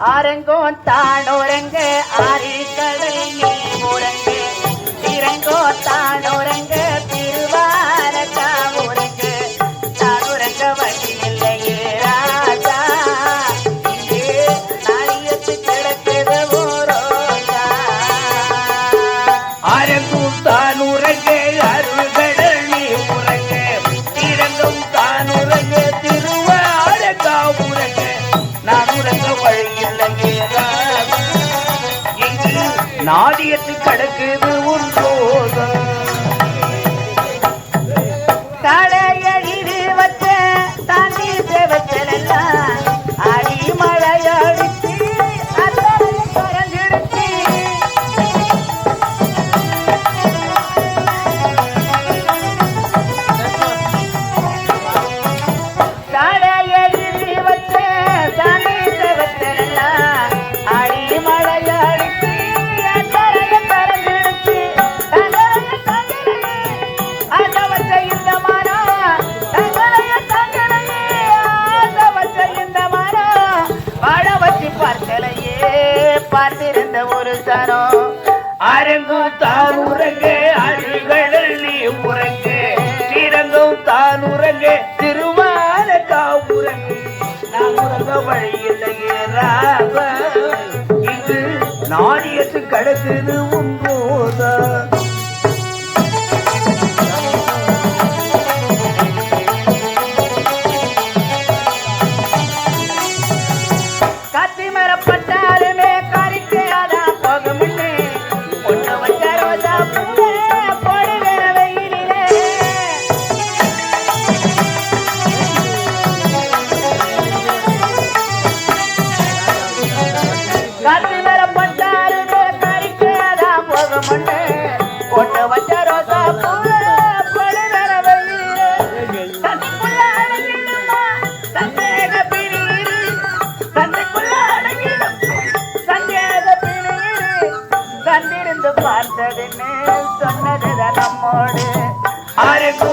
ஆரங்கோ தானோரங்க ஆரிக்கடல் நீ முரங்கு இறங்கோ தானோரங்க திருவாரக்கா முரங்கு தானுரங்க வழி இல்லையே ராஜா இங்கே நாளியத்து கிடக்குது ஓரோஜா ஆரங்கு தானுரங்க அருள்கடல் நீ முரங்கு இறங்கும் தானுரங்க திருவாரக்கா முரங்கு நானுரங்க வழி நாடியத்து கடக்குது உன் போதும் தடையடிது வச்ச தாண்டி தேவச்சலெல்லாம் அடி மழையடிச்சு பறந்துடுச்சு தடையடிது வச்ச தாண்டி தேவச்சலெல்லாம் அடி மழையடிச்சு பார்த்திருந்த ஒரு சனம் அரங்கு தானுரங்க அழுகடல் நீ உறங்கு இறங்கும் தானுரங்க திருவாரக்கா உறங்கு நான் உறங்க வழியில்லையே ராக இது நாடியத்து கடக்குது உம்போதா கத்திமரப்பட்டாலுமே கறிக்கையாதா போகுமுன்னே பொண்ணு வச்ச ரோஜா பூவே போடுவேற வெயிலிலே கத்திமரப்பட்டாலுமே கறிக்கையாதா போகுமுன்னே பொண்ணு வச்ச ரோஜா பூவே போடுவேற வெயிலிலே தன்னைக்குள்ள அடங்கிடுமா சந்தேக பிடியிரு தன்னைக்குள்ள கண்டிருந்து பார்த்ததுன்னு சொன்னதுதான் நம்மோடு அரங்கு